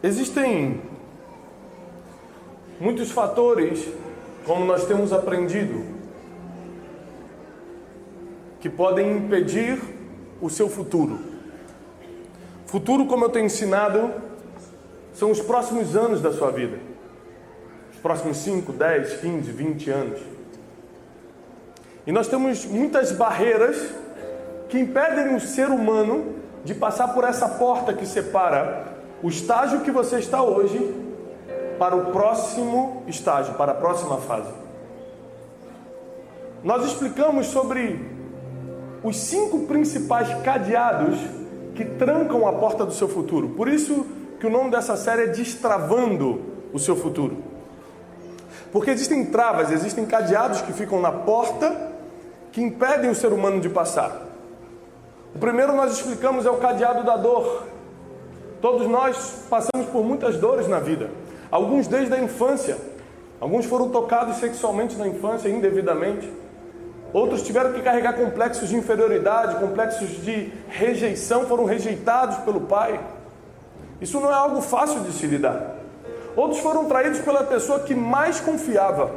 Existem muitos fatores, como nós temos aprendido, que podem impedir o seu futuro. Futuro, como eu tenho ensinado, são os próximos anos da sua vida. Os próximos 5, 10, 15, 20 anos. E nós temos muitas barreiras que impedem o ser humano de passar por essa porta que separa o estágio que você está hoje para o próximo estágio, para a próxima fase. Nós explicamos sobre os 5 principais cadeados que trancam a porta do seu futuro. Por isso que o nome dessa série é Destravando o Seu Futuro. Porque existem travas, existem cadeados que ficam na porta que impedem o ser humano de passar. O primeiro nós explicamos é o cadeado da dor. Todos nós passamos por muitas dores na vida. Alguns desde a infância. Alguns foram tocados sexualmente na infância, indevidamente. Outros tiveram que carregar complexos de inferioridade, complexos de rejeição, foram rejeitados pelo pai. Isso não é algo fácil de se lidar. Outros foram traídos pela pessoa que mais confiava.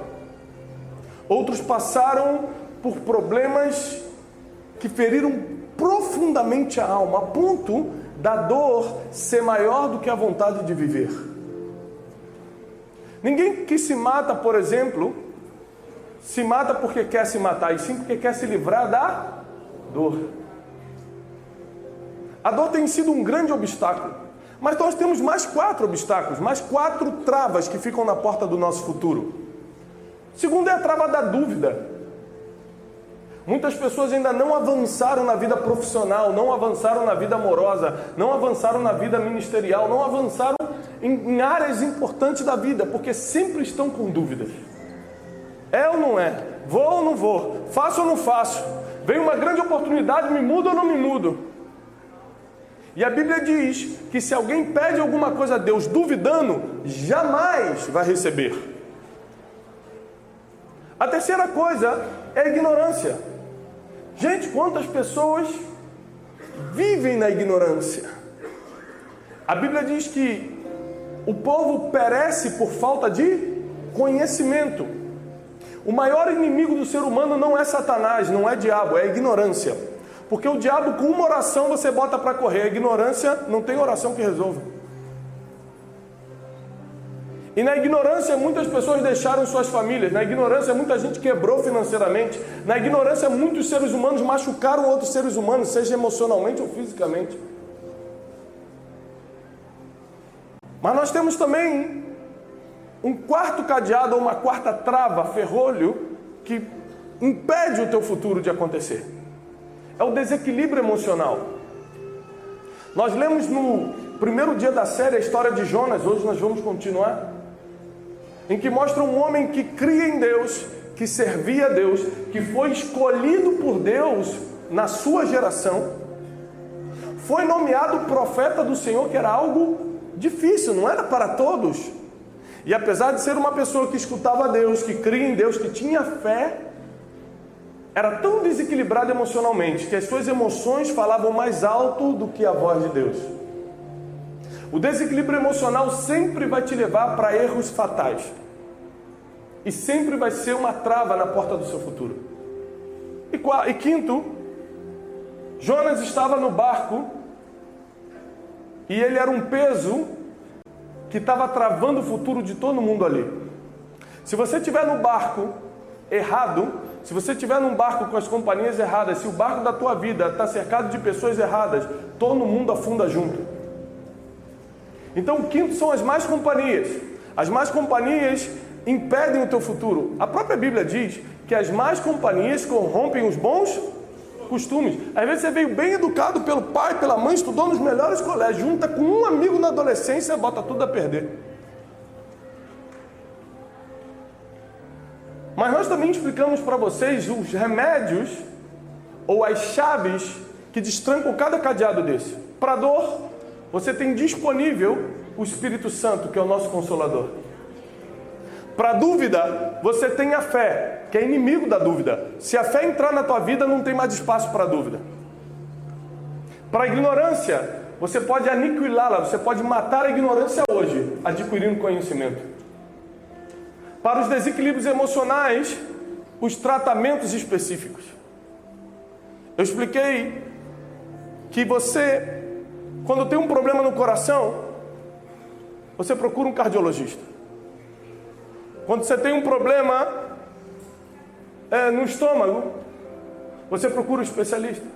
Outros passaram por problemas que feriram profundamente a alma, a ponto da dor ser maior do que a vontade de viver. Ninguém que se mata, por exemplo, se mata porque quer se matar, e sim porque quer se livrar da dor. A dor tem sido um grande obstáculo, mas nós temos mais 4 obstáculos, mais 4 travas que ficam na porta do nosso futuro. Segundo é a trava da dúvida. Muitas pessoas ainda não avançaram na vida profissional, não avançaram na vida amorosa, não avançaram na vida ministerial, não avançaram em áreas importantes da vida, porque sempre estão com dúvidas. É ou não é? Vou ou não vou? Faço ou não faço? Vem uma grande oportunidade, me mudo ou não me mudo? E a Bíblia diz que se alguém pede alguma coisa a Deus duvidando, jamais vai receber. A terceira coisa é a ignorância. Gente, quantas pessoas vivem na ignorância? A Bíblia diz que o povo perece por falta de conhecimento. O maior inimigo do ser humano não é Satanás, não é diabo, é a ignorância. Porque o diabo, com uma oração, você bota para correr. A ignorância não tem oração que resolva. E na ignorância muitas pessoas deixaram suas famílias. Na ignorância muita gente quebrou financeiramente. Na ignorância muitos seres humanos machucaram outros seres humanos, seja emocionalmente ou fisicamente. Mas nós temos também um quarto cadeado, ou uma quarta trava, ferrolho, que impede o teu futuro de acontecer. É o desequilíbrio emocional. Nós lemos no primeiro dia da série a história de Jonas, hoje nós vamos continuar, em que mostra um homem que cria em Deus, que servia a Deus, que foi escolhido por Deus na sua geração, foi nomeado profeta do Senhor, que era algo difícil, não era para todos. E apesar de ser uma pessoa que escutava a Deus, que cria em Deus, que tinha fé, era tão desequilibrado emocionalmente que as suas emoções falavam mais alto do que a voz de Deus. O desequilíbrio emocional sempre vai te levar para erros fatais. E sempre vai ser uma trava na porta do seu futuro. E quinto, Jonas estava no barco e ele era um peso que estava travando o futuro de todo mundo ali. Se você estiver no barco errado, se você estiver num barco com as companhias erradas, se o barco da tua vida está cercado de pessoas erradas, todo mundo afunda junto. Então o quinto são as más companhias. As más companhias impedem o teu futuro. A própria Bíblia diz que as más companhias corrompem os bons costumes. Às vezes você veio bem educado pelo pai, pela mãe, estudou nos melhores colégios, junta com um amigo na adolescência, bota tudo a perder. Mas nós também explicamos para vocês os remédios ou as chaves que destrancam cada cadeado desse. Para dor, você tem disponível o Espírito Santo, que é o nosso Consolador. Para dúvida, você tem a fé, que é inimigo da dúvida. Se a fé entrar na tua vida, não tem mais espaço para dúvida. Para ignorância, você pode aniquilá-la, você pode matar a ignorância hoje, adquirindo conhecimento. Para os desequilíbrios emocionais, os tratamentos específicos. Eu expliquei que você, quando tem um problema no coração, você procura um cardiologista. Quando você tem um problema no estômago, você procura um especialista.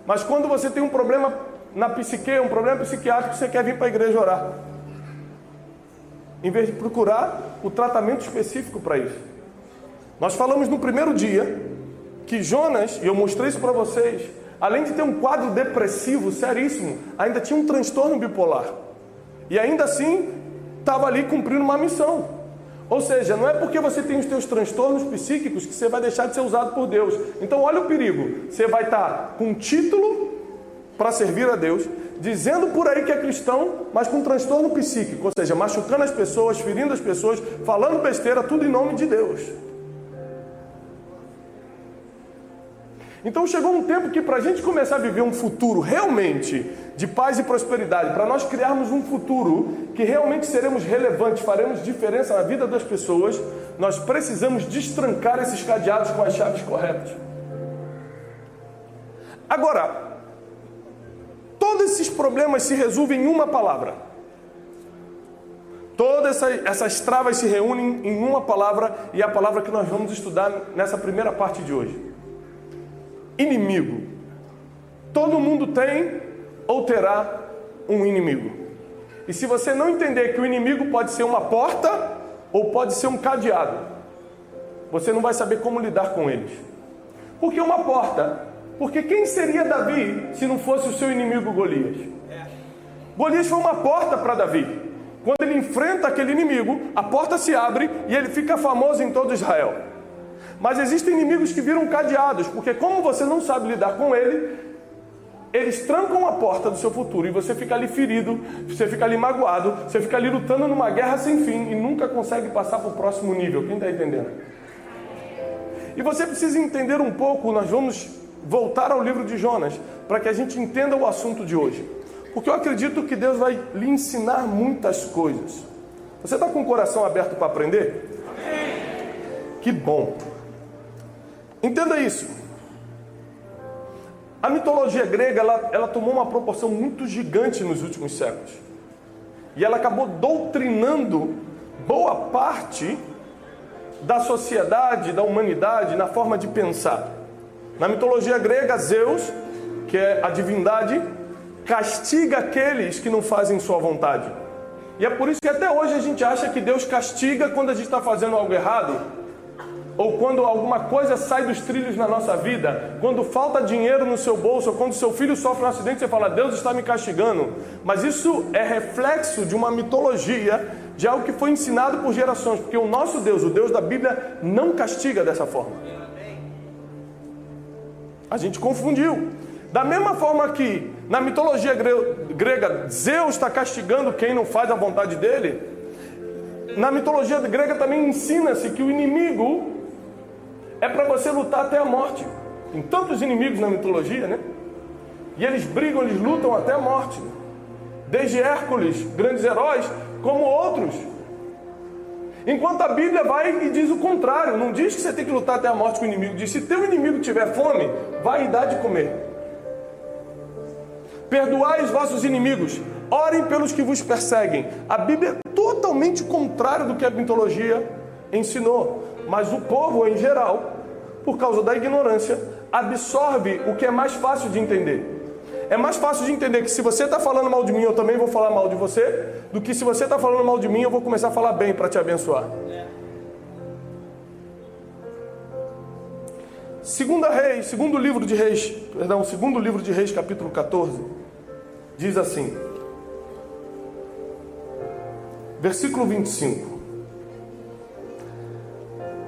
Mas quando você tem um problema na psique, um problema psiquiátrico, você quer vir para a igreja orar, em vez de procurar o tratamento específico para isso. Nós falamos no primeiro dia que Jonas, e eu mostrei isso para vocês, além de ter um quadro depressivo seríssimo, ainda tinha um transtorno bipolar. E ainda assim, estava ali cumprindo uma missão. Ou seja, não é porque você tem os teus transtornos psíquicos que você vai deixar de ser usado por Deus. Então olha o perigo. Você vai estar com um título para servir a Deus, dizendo por aí que é cristão, mas com transtorno psíquico. Ou seja, machucando as pessoas, ferindo as pessoas, falando besteira, tudo em nome de Deus. Então chegou um tempo que para a gente começar a viver um futuro realmente de paz e prosperidade, para nós criarmos um futuro que realmente seremos relevantes, faremos diferença na vida das pessoas, nós precisamos destrancar esses cadeados com as chaves corretas. Agora, todos esses problemas se resolvem em uma palavra. Todas essas travas se reúnem em uma palavra, e é a palavra que nós vamos estudar nessa primeira parte de hoje. Inimigo. Todo mundo tem ou terá um inimigo. E se você não entender que o inimigo pode ser uma porta ou pode ser um cadeado, você não vai saber como lidar com eles. Por que uma porta? Porque quem seria Davi se não fosse o seu inimigo Golias? Golias foi uma porta para Davi. Quando ele enfrenta aquele inimigo, a porta se abre e ele fica famoso em todo Israel. Mas existem inimigos que viram cadeados, porque como você não sabe lidar com ele, eles trancam a porta do seu futuro e você fica ali ferido, você fica ali magoado, você fica ali lutando numa guerra sem fim e nunca consegue passar para o próximo nível. Quem está entendendo? E você precisa entender um pouco, nós vamos voltar ao livro de Jonas, para que a gente entenda o assunto de hoje. Porque eu acredito que Deus vai lhe ensinar muitas coisas. Você está com o coração aberto para aprender? Que bom! Entenda isso. A mitologia grega, ela tomou uma proporção muito gigante nos últimos séculos. E ela acabou doutrinando boa parte da sociedade, da humanidade, na forma de pensar. Na mitologia grega, Zeus, que é a divindade, castiga aqueles que não fazem sua vontade. E é por isso que até hoje a gente acha que Deus castiga quando a gente está fazendo algo errado, ou quando alguma coisa sai dos trilhos na nossa vida, quando falta dinheiro no seu bolso, ou quando seu filho sofre um acidente, você fala, Deus está me castigando. Mas isso é reflexo de uma mitologia, de algo que foi ensinado por gerações, porque o nosso Deus, o Deus da Bíblia, não castiga dessa forma. A gente confundiu. Da mesma forma que na mitologia grega, Zeus está castigando quem não faz a vontade dele, na mitologia grega também ensina-se que o inimigo é para você lutar até a morte. Tem tantos inimigos na mitologia, né? E eles brigam, eles lutam até a morte. Desde Hércules, grandes heróis, como outros. Enquanto a Bíblia vai e diz o contrário. Não diz que você tem que lutar até a morte com o inimigo. Diz, se teu inimigo tiver fome, vai e dá de comer. Perdoai os vossos inimigos. Orem pelos que vos perseguem. A Bíblia é totalmente contrário do que a mitologia ensinou. Mas o povo, em geral, por causa da ignorância, absorve o que é mais fácil de entender. É mais fácil de entender que se você está falando mal de mim, eu também vou falar mal de você, do que se você está falando mal de mim, eu vou começar a falar bem para te abençoar. Segundo livro de Reis, capítulo 14, diz assim, versículo 25.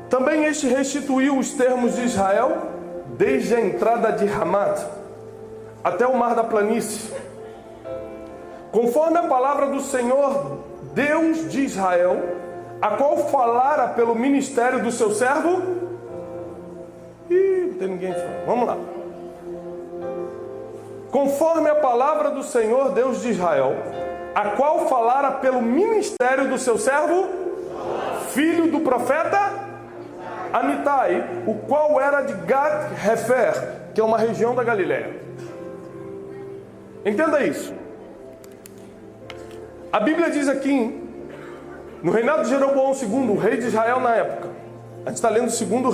Também este restituiu os termos de Israel, desde a entrada de Ramat até o mar da planície, conforme a palavra do Senhor, Deus de Israel, a qual falara pelo ministério do seu servo. Não tem ninguém falando. Vamos lá. conforme a palavra do Senhor Deus de Israel, a qual falara pelo ministério do seu servo, filho do profeta Amitai, o qual era de Gat-Hefer, que é uma região da Galileia. Entenda isso. A Bíblia diz aqui, no reinado de Jeroboão II, o rei de Israel na época, a gente está lendo segundo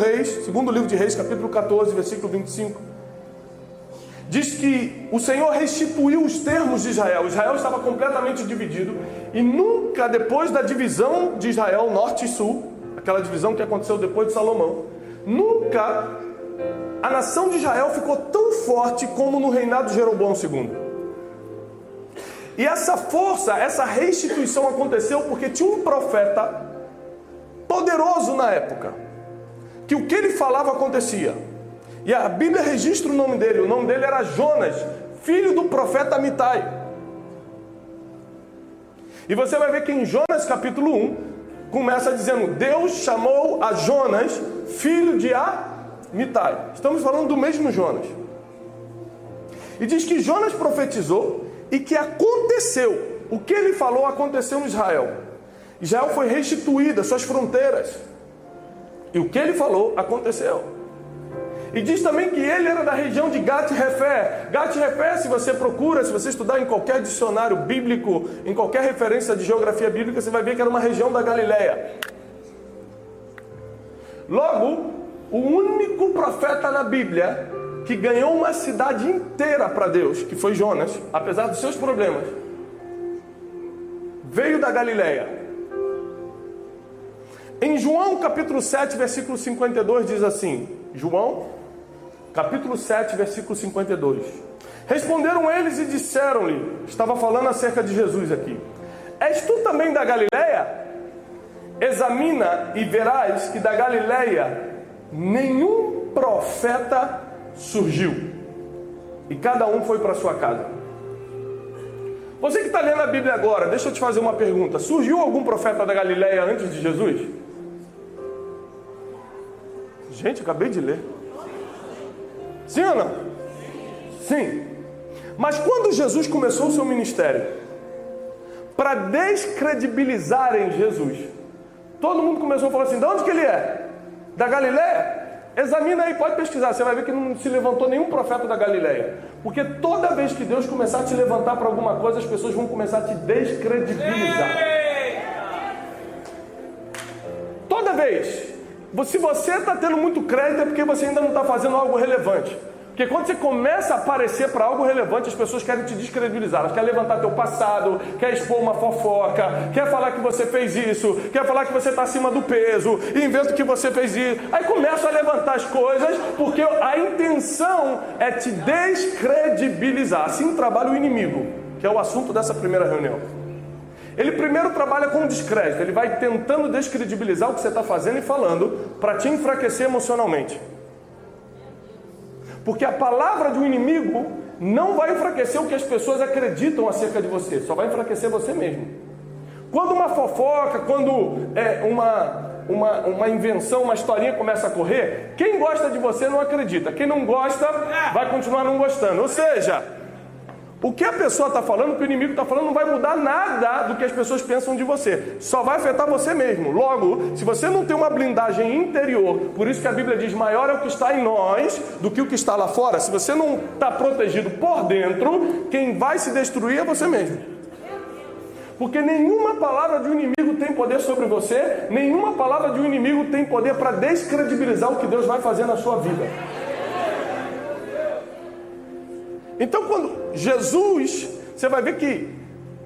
livro de Reis, capítulo 14, versículo 25, diz que o Senhor restituiu os termos de Israel. Israel estava completamente dividido, e nunca depois da divisão de Israel, norte e sul, aquela divisão que aconteceu depois de Salomão, nunca a nação de Israel ficou tão forte como no reinado de Jeroboão II. E essa força, essa restituição aconteceu porque tinha um profeta poderoso na época, que o que ele falava acontecia. E a Bíblia registra o nome dele era Jonas, filho do profeta Amitai. E você vai ver que em Jonas capítulo 1, começa dizendo, Deus chamou a Jonas, filho de Amitai. Estamos falando do mesmo Jonas. E diz que Jonas profetizou e que aconteceu. O que ele falou aconteceu em Israel. Israel foi restituída, suas fronteiras. E o que ele falou aconteceu. E diz também que ele era da região de Gat-Hefer. Gat-Hefer, se você procura, se você estudar em qualquer dicionário bíblico, em qualquer referência de geografia bíblica, você vai ver que era uma região da Galileia. Logo, o único profeta na Bíblia que ganhou uma cidade inteira para Deus, que foi Jonas, apesar dos seus problemas, veio da Galileia. Em João capítulo 7, versículo 52 diz assim, João capítulo 7, versículo 52. Responderam eles e disseram-lhe, estava falando acerca de Jesus aqui, és tu também da Galileia? Examina e verás que da Galileia nenhum profeta surgiu, e cada um foi para sua casa. Você que está lendo a Bíblia agora, deixa eu te fazer uma pergunta. Surgiu algum profeta da Galileia antes de Jesus? Gente, eu acabei de ler. Sim ou não? Sim. Mas quando Jesus começou o seu ministério, para descredibilizarem Jesus, todo mundo começou a falar assim, de onde que ele é? Da Galileia? Examina aí, pode pesquisar, você vai ver que não se levantou nenhum profeta da Galileia. Porque toda vez que Deus começar a te levantar para alguma coisa, as pessoas vão começar a te descredibilizar. Toda vez. Se você está tendo muito crédito é porque você ainda não está fazendo algo relevante. Porque quando você começa a aparecer para algo relevante, as pessoas querem te descredibilizar. Elas querem levantar teu passado, quer expor uma fofoca, quer falar que você fez isso, quer falar que você está acima do peso, e inventa que você fez isso. Aí começa a levantar as coisas, porque a intenção é te descredibilizar. Assim trabalha o inimigo, que é o assunto dessa primeira reunião. Ele primeiro trabalha com descrédito, ele vai tentando descredibilizar o que você está fazendo e falando, para te enfraquecer emocionalmente. Porque a palavra do inimigo não vai enfraquecer o que as pessoas acreditam acerca de você, só vai enfraquecer você mesmo. Quando uma fofoca, quando uma invenção, uma historinha começa a correr, quem gosta de você não acredita, quem não gosta vai continuar não gostando. Ou seja, o que a pessoa está falando, o que o inimigo está falando, não vai mudar nada do que as pessoas pensam de você. Só vai afetar você mesmo. Logo, se você não tem uma blindagem interior, por isso que a Bíblia diz, maior é o que está em nós do que o que está lá fora. Se você não está protegido por dentro, quem vai se destruir é você mesmo. Porque nenhuma palavra de um inimigo tem poder sobre você, nenhuma palavra de um inimigo tem poder para descredibilizar o que Deus vai fazer na sua vida. Então, quando Jesus, você vai ver que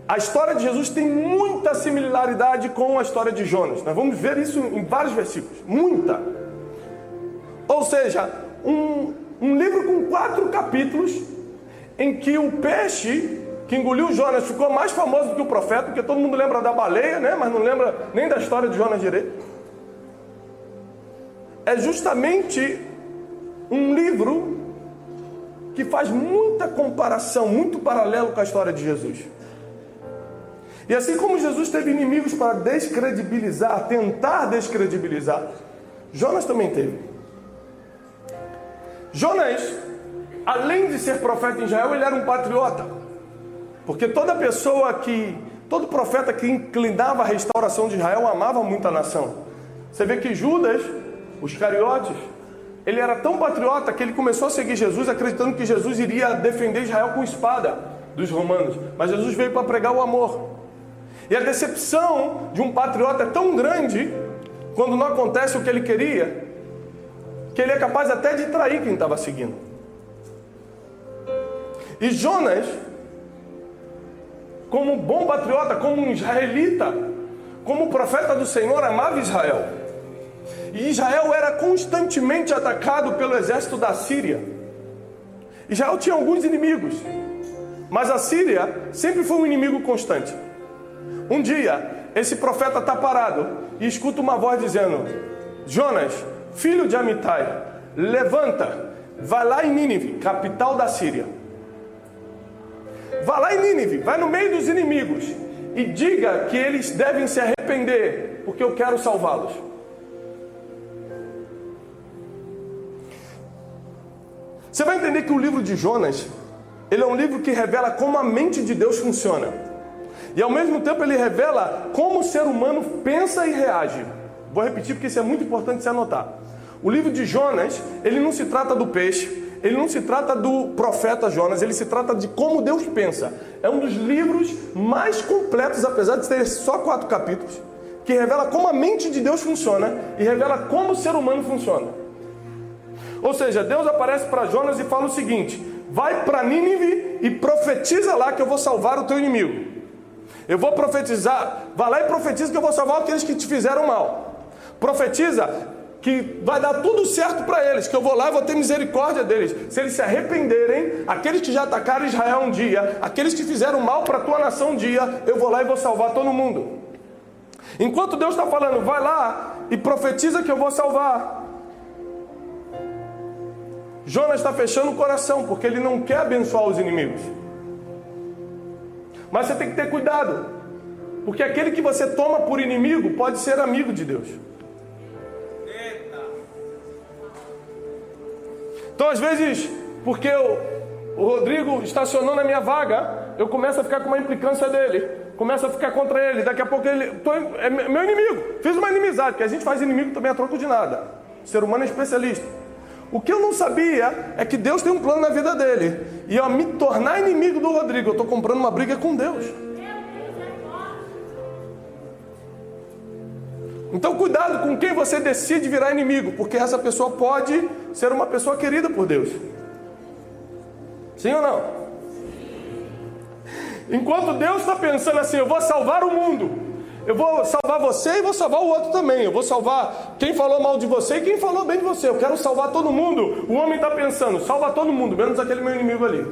a história de Jesus tem muita similaridade com a história de Jonas. Nós vamos ver isso em vários versículos. Muita. Ou seja, um livro com 4 capítulos em que o peixe que engoliu Jonas ficou mais famoso do que o profeta, porque todo mundo lembra da baleia, né? Mas não lembra nem da história de Jonas direito. É justamente um livro que faz muita comparação, muito paralelo com a história de Jesus. E assim como Jesus teve inimigos para descredibilizar, tentar descredibilizar, Jonas também teve. Jonas além de ser profeta em Israel, ele era um patriota. Porque todo profeta que inclinava a restauração de Israel amava muito a nação. Você vê que Judas, os Iscariotes, ele era tão patriota que ele começou a seguir Jesus, acreditando que Jesus iria defender Israel com espada dos romanos. Mas Jesus veio para pregar o amor. E a decepção de um patriota é tão grande, quando não acontece o que ele queria, que ele é capaz até de trair quem estava seguindo. E Jonas, como bom patriota, como um israelita, como profeta do Senhor, amava Israel. E Israel era constantemente atacado pelo exército da Síria. Israel tinha alguns inimigos, mas a Síria sempre foi um inimigo constante. Um dia, esse profeta está parado e escuta uma voz dizendo: Jonas, filho de Amitai, levanta, vai lá em Nínive, capital da Síria. Vá lá em Nínive, vai no meio dos inimigos e diga que eles devem se arrepender, porque eu quero salvá-los. Você vai entender que o livro de Jonas, ele é um livro que revela como a mente de Deus funciona. E ao mesmo tempo ele revela como o ser humano pensa e reage. Vou repetir porque isso é muito importante você anotar. O livro de Jonas, ele não se trata do peixe, ele não se trata do profeta Jonas, ele se trata de como Deus pensa. É um dos livros mais completos, apesar de ter só 4 capítulos, que revela como a mente de Deus funciona e revela como o ser humano funciona. Ou seja, Deus aparece para Jonas e fala o seguinte: vai para Nínive e profetiza lá que eu vou salvar o teu inimigo. Eu vou profetizar, vai lá e profetiza que eu vou salvar aqueles que te fizeram mal. Profetiza que vai dar tudo certo para eles, que eu vou lá e vou ter misericórdia deles. Se eles se arrependerem, aqueles que já atacaram Israel um dia, aqueles que fizeram mal para a tua nação um dia, eu vou lá e vou salvar todo mundo. Enquanto Deus está falando, vai lá e profetiza que eu vou salvar, Jonas está fechando o coração, porque ele não quer abençoar os inimigos. Mas você tem que ter cuidado, porque aquele que você toma por inimigo pode ser amigo de Deus. Então, às vezes, porque o Rodrigo estacionou na minha vaga, eu começo a ficar com uma implicância dele, começo a ficar contra ele, daqui a pouco ele é meu inimigo. Fiz uma inimizade, porque a gente faz inimigo também a troco de nada. O ser humano é especialista. O que eu não sabia é que Deus tem um plano na vida dele. E ao me tornar inimigo do Rodrigo, eu estou comprando uma briga com Deus. Então cuidado com quem você decide virar inimigo, porque essa pessoa pode ser uma pessoa querida por Deus. Sim ou não? Enquanto Deus está pensando assim, eu vou salvar o mundo, eu vou salvar você e vou salvar o outro também. Eu vou salvar quem falou mal de você e quem falou bem de você. Eu quero salvar todo mundo. O homem está pensando, salva todo mundo, menos aquele meu inimigo ali,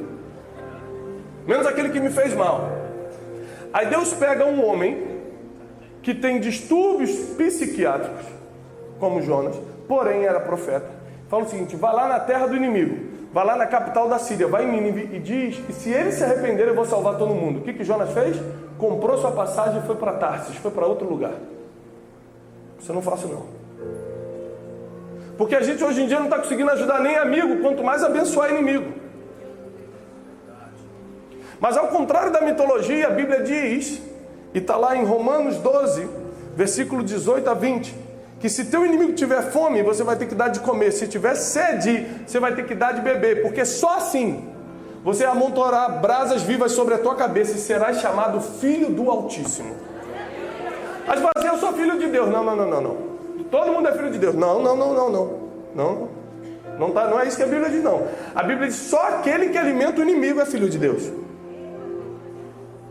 menos aquele que me fez mal. Aí Deus pega um homem que tem distúrbios psiquiátricos, como Jonas, porém era profeta. Fala o seguinte: vai lá na terra do inimigo, vai lá na capital da Síria, vai em Nínive e diz que se ele se arrepender eu vou salvar todo mundo. O que Jonas fez? Comprou sua passagem e foi para Tarsis, foi para outro lugar. Isso eu não faço não. Porque a gente hoje em dia não está conseguindo ajudar nem amigo, quanto mais abençoar inimigo. Mas ao contrário da mitologia, a Bíblia diz, e está lá em Romanos 12, versículo 18 a 20, que se teu inimigo tiver fome, você vai ter que dar de comer. Se tiver sede, você vai ter que dar de beber. Porque só assim você amontoará brasas vivas sobre a tua cabeça e serás chamado filho do Altíssimo. Mas você, eu sou filho de Deus. Não. Todo mundo é filho de Deus. Não. Não é isso que a Bíblia diz, não. A Bíblia diz só aquele que alimenta o inimigo é filho de Deus.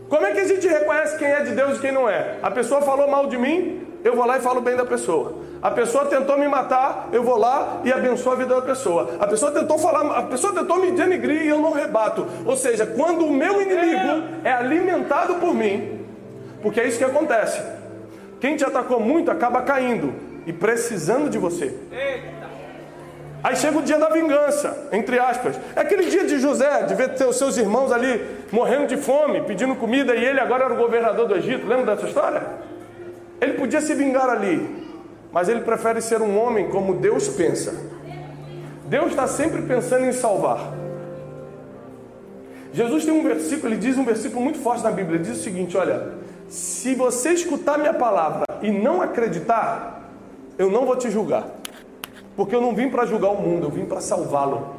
Como é que a gente reconhece quem é de Deus e quem não é? A pessoa falou mal de mim, eu vou lá e falo bem da pessoa. A pessoa tentou me matar, eu vou lá e abençoo a vida da pessoa. A pessoa tentou me denegrir e eu não rebato. Ou seja, quando o meu inimigo é alimentado por mim, porque é isso que acontece. Quem te atacou muito acaba caindo e precisando de você. Aí chega o dia da vingança, entre aspas. É aquele dia de José, de ver os seus irmãos ali morrendo de fome, pedindo comida, e ele agora era o governador do Egito. Lembra dessa história? Ele podia se vingar ali, mas ele prefere ser um homem como Deus pensa. Deus está sempre pensando em salvar. Jesus tem um versículo, ele diz um versículo muito forte na Bíblia, ele diz o seguinte, olha, se você escutar minha palavra e não acreditar, eu não vou te julgar, porque eu não vim para julgar o mundo, eu vim para salvá-lo.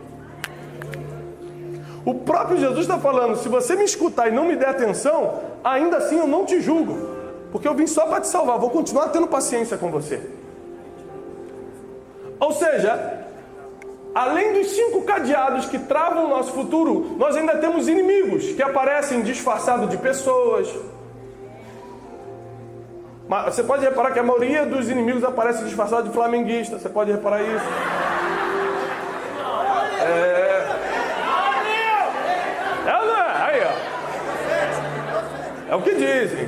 O próprio Jesus está falando, se você me escutar e não me der atenção, ainda assim eu não te julgo, porque eu vim só para te salvar, vou continuar tendo paciência com você. Ou seja, além dos 5 cadeados que travam o nosso futuro, nós ainda temos inimigos que aparecem disfarçados de pessoas. Mas você pode reparar que a maioria dos inimigos aparece disfarçado de flamenguista. Você pode reparar isso. Aí, ó. É o que dizem.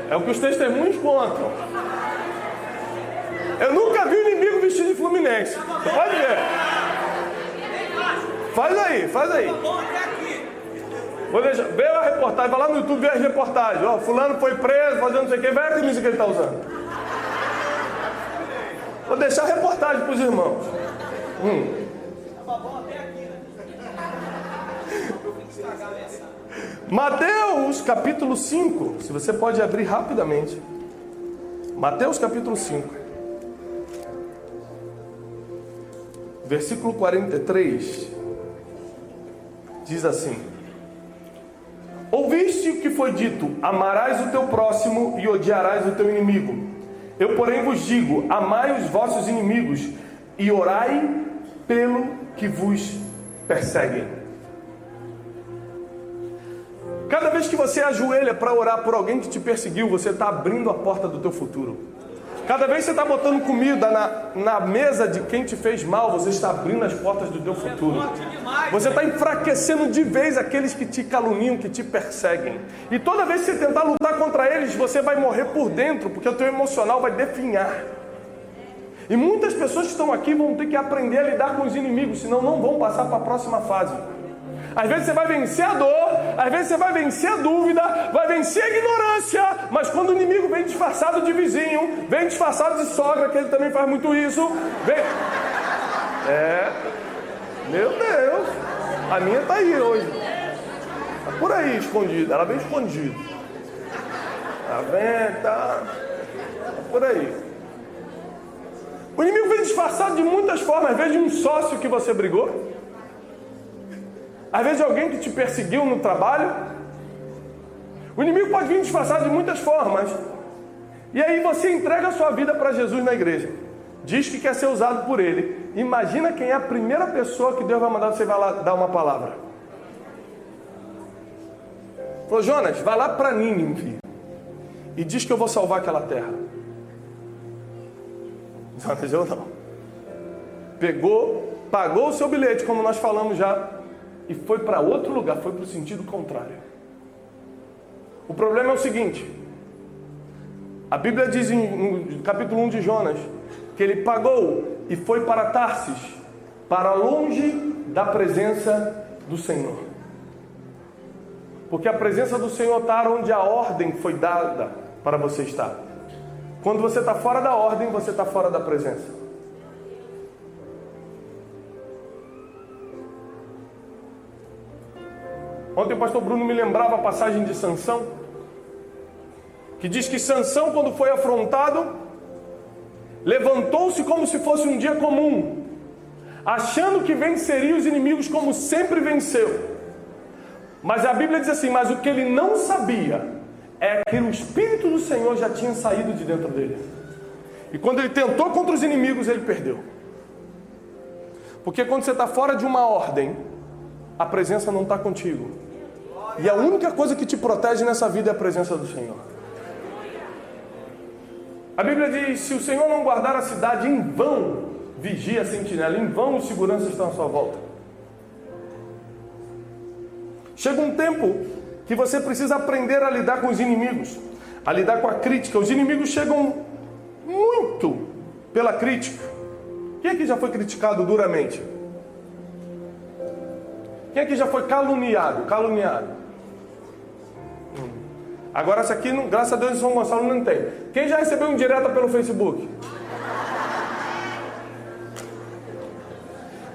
É o que os testemunhos contam. Eu nunca vi um inimigo vestido de Fluminense. Você pode ver. Faz aí. Vê a reportagem, vai lá no YouTube ver as reportagens. Ó, fulano foi preso, fazendo não sei o que, vê a camisa que ele está usando. Vou deixar a reportagem para os irmãos. Mateus capítulo 5. Se você pode abrir rapidamente. Mateus capítulo 5. Versículo 43. Diz assim: Ouviste o que foi dito, amarás o teu próximo e odiarás o teu inimigo. Eu, porém, vos digo, amai os vossos inimigos e orai pelo que vos perseguem. Cada vez que você ajoelha para orar por alguém que te perseguiu, você está abrindo a porta do teu futuro. Cada vez que você está botando comida na mesa de quem te fez mal, você está abrindo as portas do teu futuro. Você está enfraquecendo de vez aqueles que te caluniam, que te perseguem. E toda vez que você tentar lutar contra eles, você vai morrer por dentro, porque o teu emocional vai definhar. E muitas pessoas que estão aqui vão ter que aprender a lidar com os inimigos, senão não vão passar para a próxima fase. Às vezes você vai vencer a dor, às vezes você vai vencer a dúvida, vai vencer a ignorância, mas quando o inimigo vem disfarçado de vizinho, vem disfarçado de sogra, que ele também faz muito isso, vem... Meu Deus, a minha está aí hoje. Está por aí escondida, ela vem escondida. Tá vendo? Tá por aí. O inimigo vem disfarçado de muitas formas, às vezes de um sócio que você brigou. Às vezes alguém que te perseguiu no trabalho. O inimigo pode vir disfarçado de muitas formas. E aí você entrega a sua vida para Jesus na igreja. Diz que quer ser usado por Ele. Imagina quem é a primeira pessoa que Deus vai mandar você vai lá dar uma palavra. Falou, Jonas, vai lá para Nínive e diz que eu vou salvar aquela terra. Jonas, eu não. Pegou, pagou o seu bilhete, como nós falamos já, e foi para outro lugar, foi para o sentido contrário. O problema é o seguinte: a Bíblia diz no capítulo 1 de Jonas que ele pagou e foi para Tarsis, para longe da presença do Senhor. Porque a presença do Senhor está onde a ordem foi dada para você estar. Quando você está fora da ordem, você está fora da presença. Ontem o pastor Bruno me lembrava a passagem de Sansão, que diz que Sansão, quando foi afrontado, levantou-se como se fosse um dia comum, achando que venceria os inimigos como sempre venceu. Mas a Bíblia diz assim, mas o que ele não sabia é que o Espírito do Senhor já tinha saído de dentro dele. E quando ele tentou contra os inimigos, ele perdeu. Porque quando você está fora de uma ordem, a presença não está contigo. E a única coisa que te protege nessa vida é a presença do Senhor. A Bíblia diz, se o Senhor não guardar a cidade, em vão vigia a sentinela, em vão os seguranças estão à sua volta. Chega um tempo que você precisa aprender a lidar com os inimigos, a lidar com a crítica. Os inimigos chegam muito pela crítica. Quem aqui já foi criticado duramente? Quem aqui já foi caluniado? Agora essa aqui, graças a Deus, em São Gonçalo não tem. Quem já recebeu indireta pelo Facebook?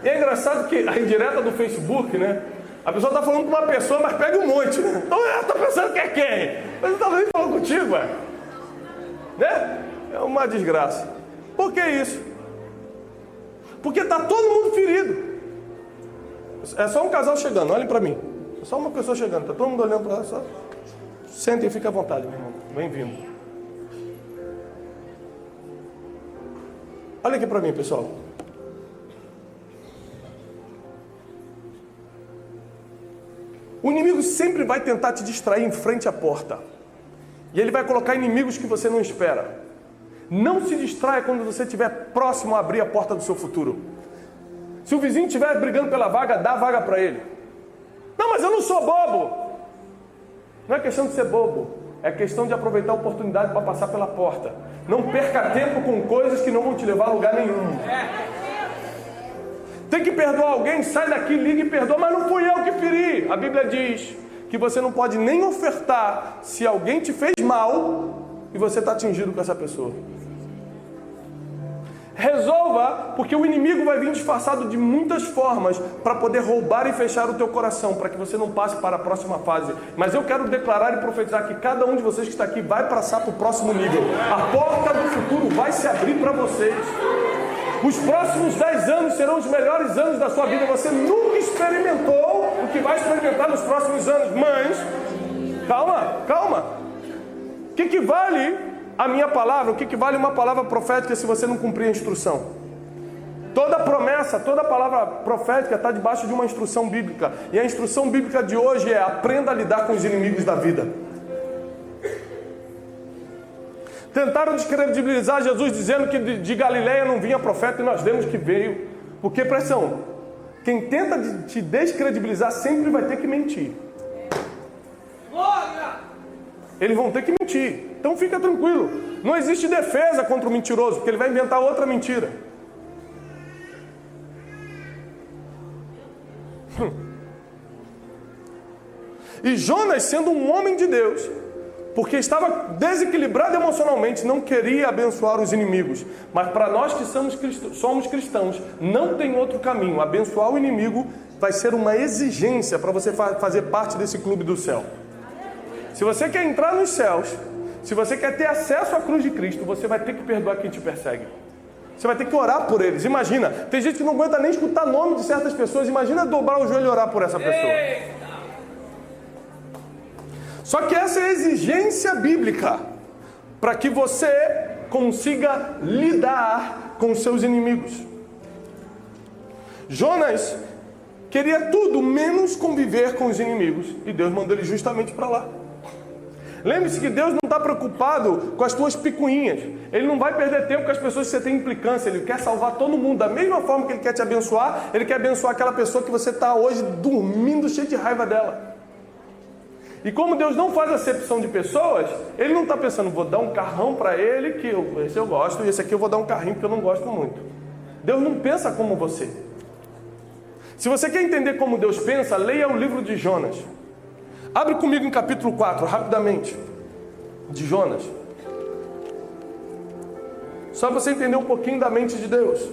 E é engraçado que a indireta do Facebook, né? A pessoa está falando com uma pessoa, mas pega um monte. Então ela está pensando que é quem? Mas não está nem falando contigo, ué. Né? É uma desgraça. Por que isso? Porque está todo mundo ferido. É só um casal chegando, olhem para mim. É só uma pessoa chegando, está todo mundo olhando para ela. Só... Sentem e fiquem à vontade, meu irmão. Bem-vindo. Olha aqui para mim, pessoal. O inimigo sempre vai tentar te distrair em frente à porta. E ele vai colocar inimigos que você não espera. Não se distraia quando você estiver próximo a abrir a porta do seu futuro. Se o vizinho estiver brigando pela vaga, dá a vaga para ele. Não, mas eu não sou bobo. Não é questão de ser bobo. É questão de aproveitar a oportunidade para passar pela porta. Não perca tempo com coisas que não vão te levar a lugar nenhum. Tem que perdoar alguém, sai daqui, liga e perdoa. Mas não fui eu que feri. A Bíblia diz que você não pode nem ofertar se alguém te fez mal e você está atingido com essa pessoa. Resolva, porque o inimigo vai vir disfarçado de muitas formas para poder roubar e fechar o teu coração, para que você não passe para a próxima fase. Mas eu quero declarar e profetizar que cada um de vocês que está aqui vai passar para o próximo nível. A porta do futuro vai se abrir para vocês. Os próximos 10 anos serão os melhores anos da sua vida. Você nunca experimentou o que vai experimentar nos próximos anos. Mas, calma. O que vale a minha palavra? O que vale uma palavra profética se você não cumprir a instrução? Toda promessa, toda palavra profética está debaixo de uma instrução bíblica. E a instrução bíblica de hoje é: aprenda a lidar com os inimigos da vida. Tentaram descredibilizar Jesus dizendo que de Galileia não vinha profeta, e nós vemos que veio. Porque, pressão, quem tenta te descredibilizar sempre vai ter que mentir. Eles vão ter que mentir. Então fica tranquilo. Não existe defesa contra o mentiroso, porque ele vai inventar outra mentira. E Jonas, sendo um homem de Deus, porque estava desequilibrado emocionalmente, não queria abençoar os inimigos. Mas para nós que somos cristãos, não tem outro caminho. Abençoar o inimigo vai ser uma exigência para você fazer parte desse clube do céu. Se você quer entrar nos céus, se você quer ter acesso à cruz de Cristo, você vai ter que perdoar quem te persegue. Você vai ter que orar por eles. Imagina, tem gente que não aguenta nem escutar o nome de certas pessoas. Imagina dobrar o joelho e orar por essa pessoa. Só que essa é a exigência bíblica para que você consiga lidar com os seus inimigos. Jonas queria tudo menos conviver com os inimigos, e Deus mandou ele justamente para lá. Lembre-se que Deus não está preocupado com as tuas picuinhas. Ele não vai perder tempo com as pessoas que você tem implicância. Ele quer salvar todo mundo. Da mesma forma que Ele quer te abençoar, Ele quer abençoar aquela pessoa que você está hoje dormindo cheio de raiva dela. E como Deus não faz acepção de pessoas, Ele não está pensando: vou dar um carrão para ele, que esse eu gosto, e esse aqui eu vou dar um carrinho porque eu não gosto muito. Deus não pensa como você. Se você quer entender como Deus pensa, leia o livro de Jonas. Abre comigo em capítulo 4, rapidamente, de Jonas. Só para você entender um pouquinho da mente de Deus.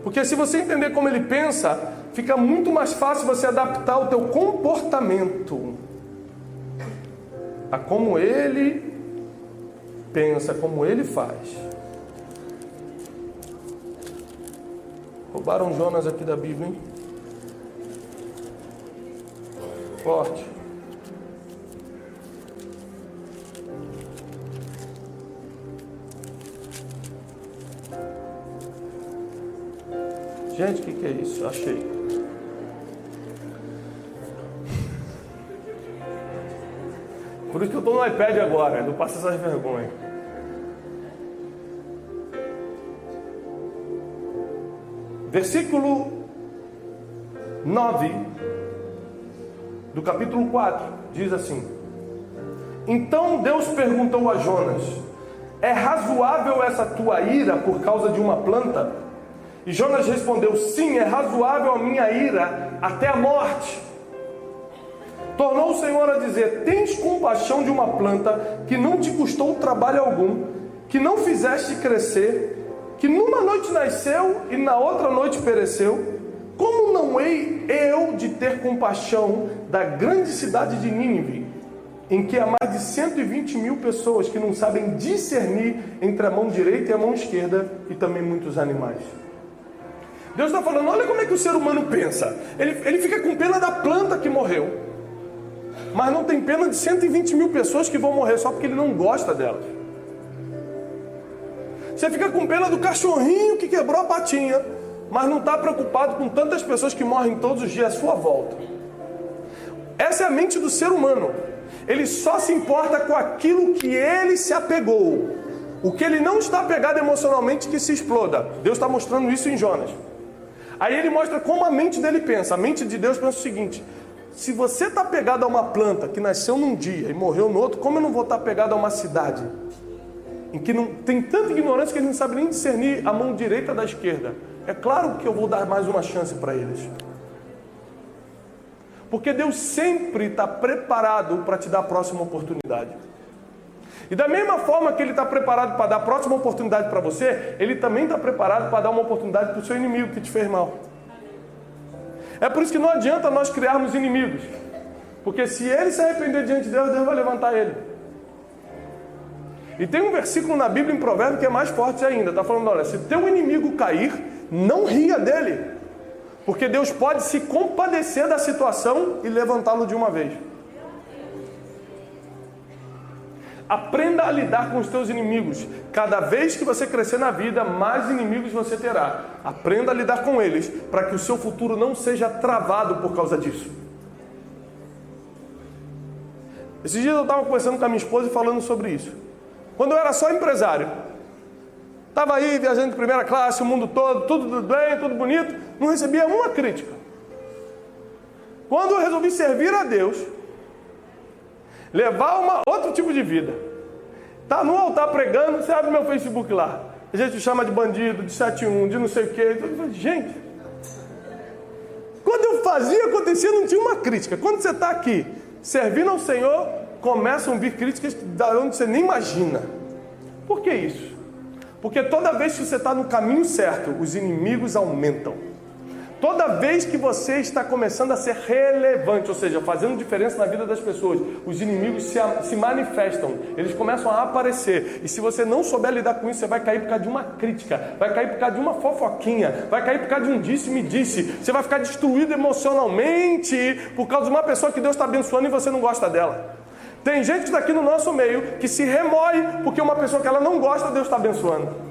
Porque se você entender como Ele pensa, fica muito mais fácil você adaptar o teu comportamento a como Ele pensa, como Ele faz. Roubaram Jonas aqui da Bíblia, hein? Forte. Gente, o que é isso? Achei. Por isso que eu estou no iPad agora, não passo essas vergonhas. Versículo 9 do capítulo 4 diz assim: Então Deus perguntou a Jonas: é razoável essa tua ira por causa de uma planta? E Jonas respondeu: sim, é razoável a minha ira até a morte. Tornou o Senhor a dizer: tens compaixão de uma planta que não te custou trabalho algum, que não fizeste crescer, que numa noite nasceu e na outra noite pereceu. Como não não hei eu de ter compaixão da grande cidade de Nínive, em que há mais de 120 mil pessoas que não sabem discernir entre a mão direita e a mão esquerda, e também muitos animais. Deus está falando, olha como é que o ser humano pensa. Ele fica com pena da planta que morreu, mas não tem pena de 120 mil pessoas que vão morrer só porque ele não gosta delas. Você fica com pena do cachorrinho que quebrou a patinha, mas não está preocupado com tantas pessoas que morrem todos os dias à sua volta. Essa é a mente do ser humano. Ele só se importa com aquilo que ele se apegou. O que ele não está apegado emocionalmente, que se exploda. Deus está mostrando isso em Jonas. Aí ele mostra como a mente dele pensa. A mente de Deus pensa o seguinte: se você está apegado a uma planta que nasceu num dia e morreu no outro, como eu não vou estar apegado a uma cidade em que não tem tanta ignorância que eles não sabem nem discernir a mão direita da esquerda? É claro que eu vou dar mais uma chance para eles. Porque Deus sempre está preparado para te dar a próxima oportunidade. E da mesma forma que Ele está preparado para dar a próxima oportunidade para você, Ele também está preparado para dar uma oportunidade para o seu inimigo que te fez mal. É por isso que não adianta nós criarmos inimigos. Porque se ele se arrepender diante de Deus, Deus vai levantar ele. E tem um versículo na Bíblia, em Provérbios, que é mais forte ainda. Está falando, olha, se teu inimigo cair, não ria dele. Porque Deus pode se compadecer da situação e levantá-lo de uma vez. Aprenda a lidar com os teus inimigos. Cada vez que você crescer na vida, mais inimigos você terá. Aprenda a lidar com eles, para que o seu futuro não seja travado por causa disso. Esses dias eu estava conversando com a minha esposa e falando sobre isso. Quando eu era só empresário, estava aí viajando de primeira classe, o mundo todo, tudo bem, tudo bonito, não recebia uma crítica. Quando eu resolvi servir a Deus, levar outro tipo de vida, tá no altar pregando, você abre meu Facebook lá, a gente chama de bandido, de 71, de não sei o que, gente, quando eu fazia acontecer não tinha uma crítica. Quando você está aqui servindo ao Senhor, começam a vir críticas da onde você nem imagina. Por que isso? Porque toda vez que você está no caminho certo, os inimigos aumentam. Toda vez que você está começando a ser relevante, ou seja, fazendo diferença na vida das pessoas, os inimigos se manifestam, eles começam a aparecer. E se você não souber lidar com isso, você vai cair por causa de uma crítica, vai cair por causa de uma fofoquinha, vai cair por causa de um disse-me-disse. Você vai ficar destruído emocionalmente por causa de uma pessoa que Deus está abençoando e você não gosta dela. Tem gente que está aqui no nosso meio que se remoe porque uma pessoa que ela não gosta, Deus está abençoando.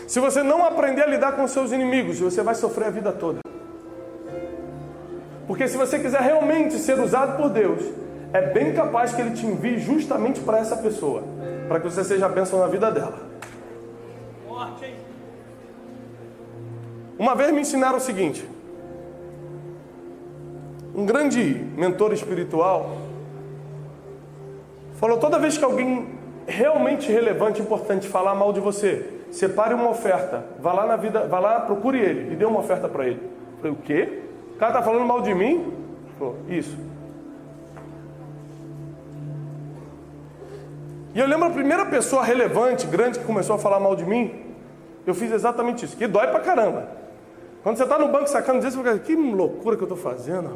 Se você não aprender a lidar com seus inimigos, você vai sofrer a vida toda. Porque se você quiser realmente ser usado por Deus, é bem capaz que Ele te envie justamente para essa pessoa, para que você seja a bênção na vida dela. Uma vez me ensinaram o seguinte: um grande mentor espiritual falou, toda vez que alguém realmente relevante, importante falar mal de você, separe uma oferta, vá lá, procure ele e dê uma oferta para ele. Eu falei, o quê? O cara está falando mal de mim? Ele falou, isso. E eu lembro a primeira pessoa relevante, grande, que começou a falar mal de mim, eu fiz exatamente isso, que dói pra caramba. Quando você está no banco sacando disso, você fica, que loucura que eu estou fazendo.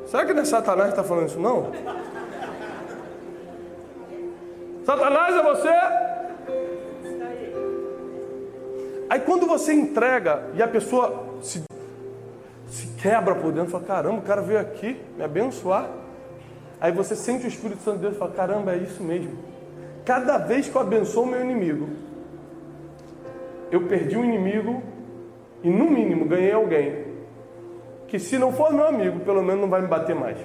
Será que não é Satanás que está falando isso? Não. Satanás é você? Aí quando você entrega e a pessoa se quebra por dentro, fala, caramba, o cara veio aqui me abençoar. Aí você sente o Espírito Santo de Deus e fala, caramba, é isso mesmo. Cada vez que eu abençoo o meu inimigo, eu perdi um inimigo e no mínimo ganhei alguém que, se não for meu amigo, pelo menos não vai me bater mais.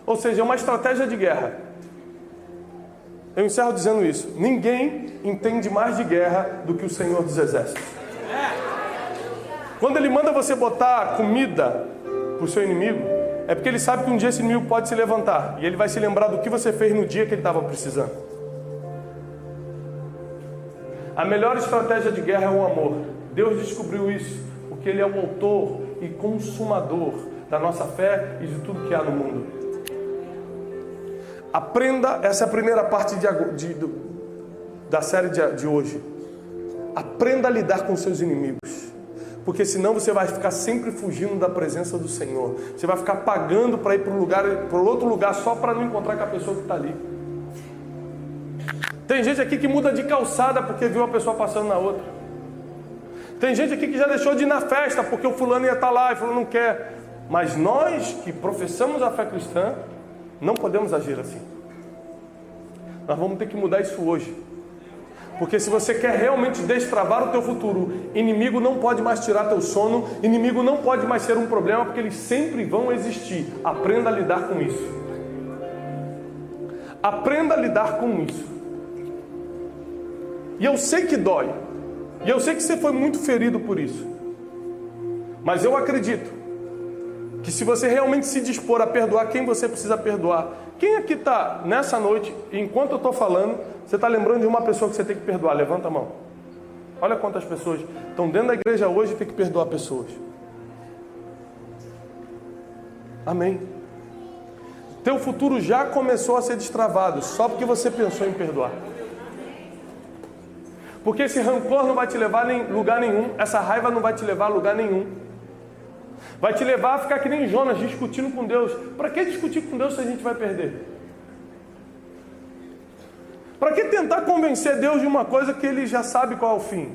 Ou seja, é uma estratégia de guerra. Eu encerro dizendo isso: ninguém entende mais de guerra do que o Senhor dos Exércitos. Quando Ele manda você botar comida para o seu inimigo, é porque Ele sabe que um dia esse inimigo pode se levantar e Ele vai se lembrar do que você fez no dia que ele estava precisando. A melhor estratégia de guerra é o amor. Deus descobriu isso, porque Ele é o autor e consumador da nossa fé e de tudo que há no mundo. Aprenda, essa é a primeira parte da série de hoje. Aprenda a lidar com seus inimigos. Porque senão você vai ficar sempre fugindo da presença do Senhor. Você vai ficar pagando para ir para outro lugar só para não encontrar com a pessoa que está ali. Tem gente aqui que muda de calçada porque viu a pessoa passando na outra. Tem gente aqui que já deixou de ir na festa porque o fulano ia estar lá e o fulano não quer. Mas nós que professamos a fé cristã, não podemos agir assim. Nós vamos ter que mudar isso hoje. Porque se você quer realmente destravar o teu futuro, inimigo não pode mais tirar teu sono, inimigo não pode mais ser um problema, porque eles sempre vão existir. Aprenda a lidar com isso. Aprenda a lidar com isso. E eu sei que dói. E eu sei que você foi muito ferido por isso. Mas eu acredito que se você realmente se dispor a perdoar quem você precisa perdoar. Quem aqui está nessa noite, enquanto eu estou falando, você está lembrando de uma pessoa que você tem que perdoar? Levanta a mão. Olha quantas pessoas estão dentro da igreja hoje e tem que perdoar pessoas. Amém. Teu futuro já começou a ser destravado, só porque você pensou em perdoar. Porque esse rancor não vai te levar a lugar nenhum, essa raiva não vai te levar a lugar nenhum. Vai te levar a ficar que nem Jonas, discutindo com Deus. Para que discutir com Deus se a gente vai perder? Para que tentar convencer Deus de uma coisa que Ele já sabe qual é o fim?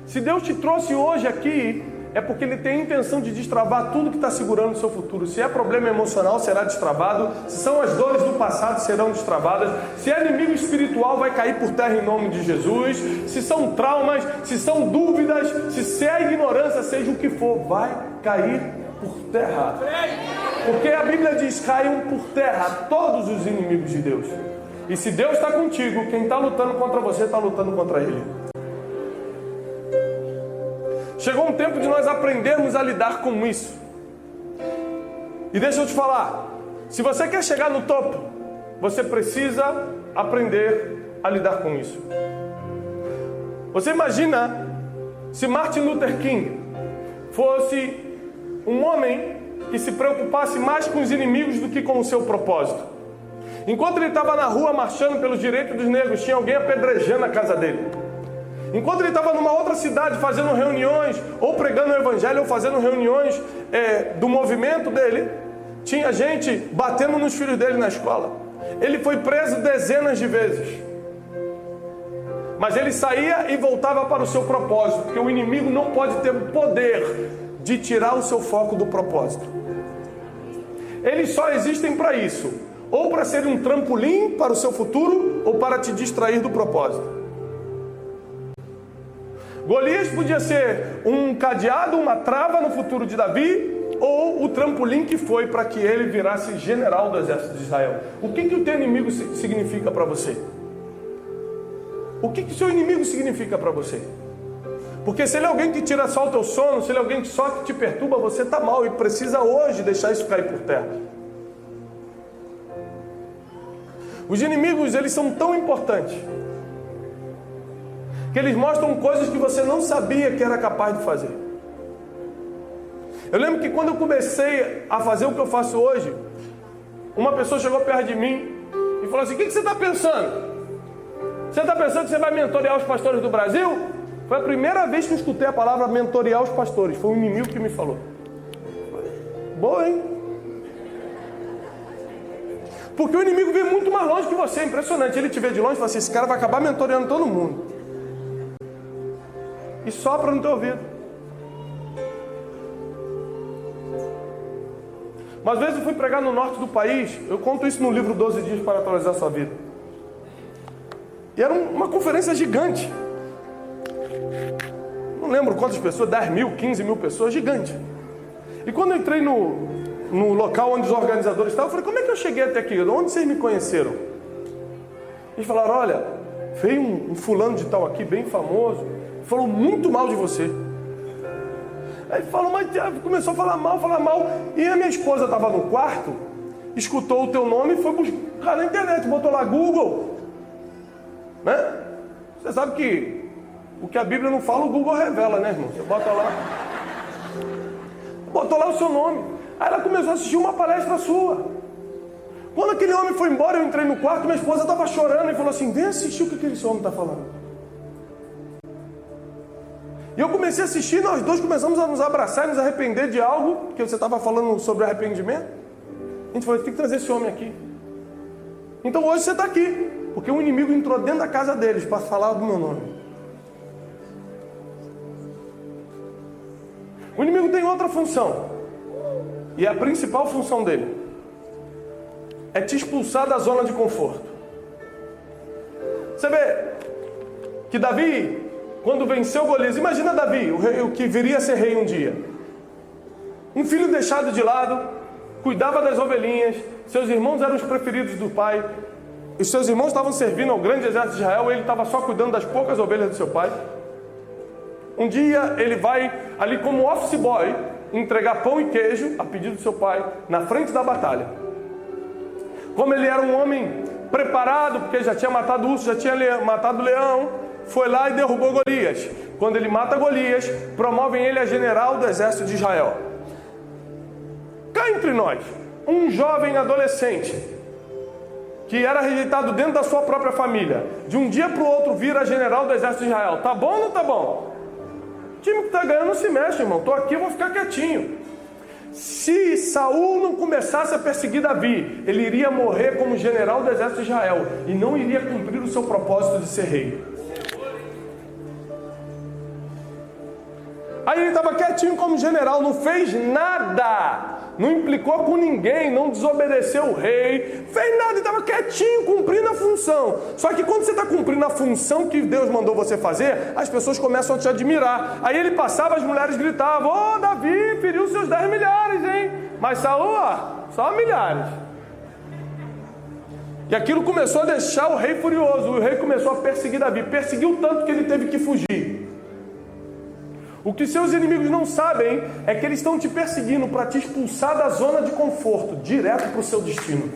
Se Deus te trouxe hoje aqui, é porque Ele tem a intenção de destravar tudo que está segurando o seu futuro. Se é problema emocional, será destravado. Se são as dores do passado, serão destravadas. Se é inimigo espiritual, vai cair por terra em nome de Jesus. Se são traumas, se são dúvidas, se é ignorância, seja o que for, vai cair por terra. Porque a Bíblia diz, caiam por terra todos os inimigos de Deus. E se Deus está contigo, quem está lutando contra você, está lutando contra Ele. Chegou um tempo de nós aprendermos a lidar com isso. E deixa eu te falar, se você quer chegar no topo, você precisa aprender a lidar com isso. Você imagina se Martin Luther King fosse um homem que se preocupasse mais com os inimigos do que com o seu propósito. Enquanto ele estava na rua marchando pelos direitos dos negros, tinha alguém apedrejando a casa dele. Enquanto ele estava numa outra cidade fazendo reuniões, ou pregando o evangelho, ou fazendo reuniões do movimento dele, tinha gente batendo nos filhos dele na escola. Ele foi preso dezenas de vezes. Mas ele saía e voltava para o seu propósito, porque o inimigo não pode ter o poder de tirar o seu foco do propósito. Eles só existem para isso, ou para ser um trampolim para o seu futuro, ou para te distrair do propósito. Golias podia ser um cadeado, uma trava no futuro de Davi, ou o trampolim que foi para que ele virasse general do exército de Israel. O que o teu inimigo significa para você? O que o seu inimigo significa para você? Porque se ele é alguém que tira só o teu sono, se ele é alguém que só te perturba, você está mal e precisa hoje deixar isso cair por terra. Os inimigos, eles são tão importantes que eles mostram coisas que você não sabia que era capaz de fazer. Eu lembro que quando eu comecei a fazer o que eu faço hoje, uma pessoa chegou perto de mim e falou assim: o que você está pensando? Você está pensando que você vai mentorear os pastores do Brasil? Foi a primeira vez que eu escutei a palavra mentorear os pastores. Foi um inimigo que me falou. Boa, hein? Porque o inimigo vem muito mais longe que você, é impressionante. Ele te vê de longe e fala assim: esse cara vai acabar mentoreando todo mundo. E sopra no teu ouvido. Mas às vezes eu fui pregar no norte do país. Eu conto isso no livro 12 Dias para Atualizar a Sua Vida. E era uma conferência gigante. Não lembro quantas pessoas, 10 mil, 15 mil pessoas, gigante. E quando eu entrei no local onde os organizadores estavam, eu falei: como é que eu cheguei até aqui? Onde vocês me conheceram? Eles falaram: olha, veio um fulano de tal aqui, bem famoso, falou muito mal de você. Aí falou, mas começou a falar mal. E a minha esposa estava no quarto, escutou o teu nome e foi buscar na internet, botou lá Google. Né? Você sabe que o que a Bíblia não fala, o Google revela, né, irmão? Você botou lá o seu nome. Aí ela começou a assistir uma palestra sua. Quando aquele homem foi embora, eu entrei no quarto, minha esposa estava chorando e falou assim: vem assistir o que aquele homem está falando. E eu comecei a assistir, nós dois começamos a nos abraçar e nos arrepender de algo, que você estava falando sobre arrependimento. A gente falou: tem que trazer esse homem aqui. Então hoje você está aqui, porque um inimigo entrou dentro da casa deles para falar do meu nome. O inimigo tem outra função, e a principal função dele é te expulsar da zona de conforto. Você vê que Davi, quando venceu Golias, imagina Davi, o que viria a ser rei um dia. Um filho deixado de lado, cuidava das ovelhinhas, seus irmãos eram os preferidos do pai, os seus irmãos estavam servindo ao grande exército de Israel, ele estava só cuidando das poucas ovelhas do seu pai. Um dia ele vai ali como office boy entregar pão e queijo a pedido do seu pai na frente da batalha. Como ele era um homem preparado, porque já tinha matado urso, já tinha matado leão, foi lá e derrubou Golias. Quando ele mata Golias, promovem ele a general do exército de Israel. Cá entre nós, um jovem adolescente que era rejeitado dentro da sua própria família, de um dia para o outro vira general do exército de Israel. Tá bom ou não tá bom? O time que está ganhando não se mexe, irmão. Estou aqui, eu vou ficar quietinho. Se Saul não começasse a perseguir Davi, ele iria morrer como general do exército de Israel e não iria cumprir o seu propósito de ser rei. Aí ele estava quietinho como general, não fez nada, não implicou com ninguém, não desobedeceu o rei, fez nada, ele estava quietinho, cumprindo a função. Só que quando você está cumprindo a função que Deus mandou você fazer, as pessoas começam a te admirar. Aí ele passava, as mulheres gritavam: ô, Davi feriu seus 10 milhares, hein? Mas Saul, só milhares. E aquilo começou a deixar o rei furioso. O rei começou a perseguir Davi, perseguiu tanto que ele teve que fugir. O que seus inimigos não sabem é que eles estão te perseguindo para te expulsar da zona de conforto, direto para o seu destino.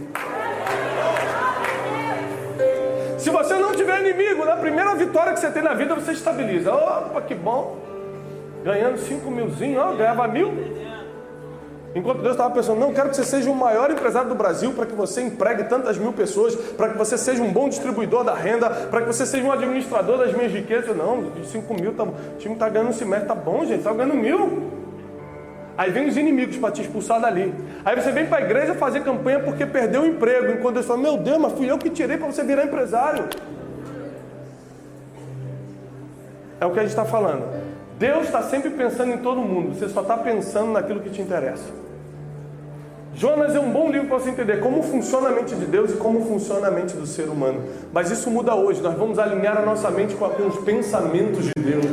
Se você não tiver inimigo, na primeira vitória que você tem na vida, você estabiliza. Opa, que bom! Ganhando 5 milzinho, ganhava 1.000. Enquanto Deus estava pensando: não, quero que você seja o maior empresário do Brasil, para que você empregue tantas mil pessoas, para que você seja um bom distribuidor da renda, para que você seja um administrador das minhas riquezas. Não, de 5 mil, o time está ganhando um semestre, tá bom, gente, está ganhando 1.000. Aí vem os inimigos para te expulsar dali. Aí você vem para a igreja fazer campanha porque perdeu o emprego, enquanto Deus fala: meu Deus, mas fui eu que tirei para você virar empresário. É o que a gente está falando. Deus está sempre pensando em todo mundo, você só está pensando naquilo que te interessa. Jonas é um bom livro para você entender como funciona a mente de Deus e como funciona a mente do ser humano. Mas isso muda hoje. Nós vamos alinhar a nossa mente com os pensamentos de Deus.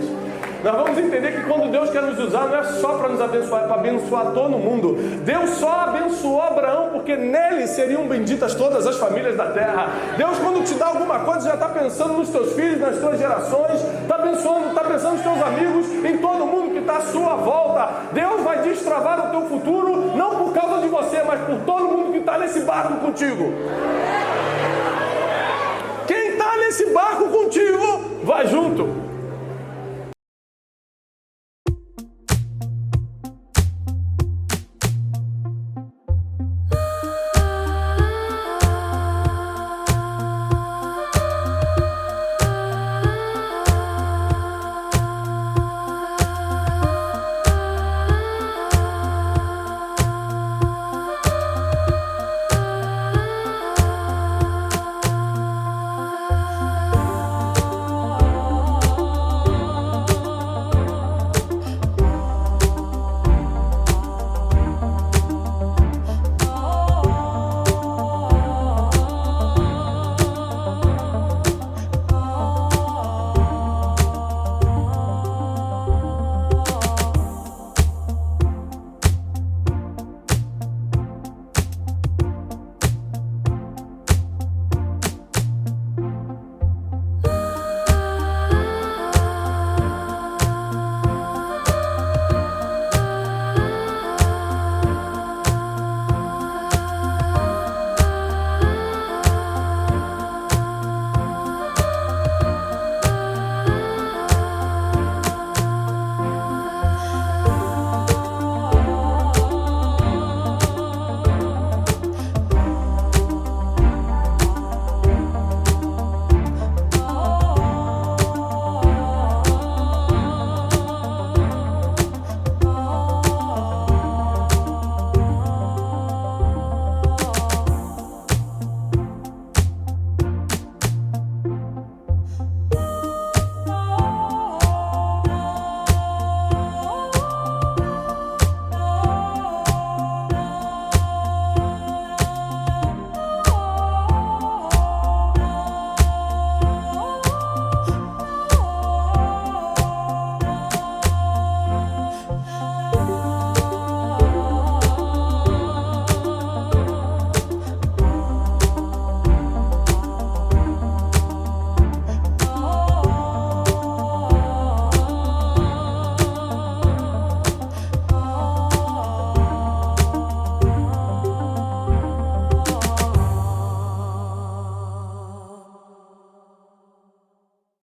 Nós vamos entender que quando Deus quer nos usar, não é só para nos abençoar, é para abençoar todo mundo. Deus só abençoou Abraão porque nele seriam benditas todas as famílias da terra. Deus, quando te dá alguma coisa, já está pensando nos teus filhos, nas tuas gerações, está pensando nos teus amigos, em todo mundo que está à sua volta. Deus vai destravar o teu futuro, não por causa de você, mas por todo mundo que está nesse barco contigo. Quem está nesse barco contigo, vai junto.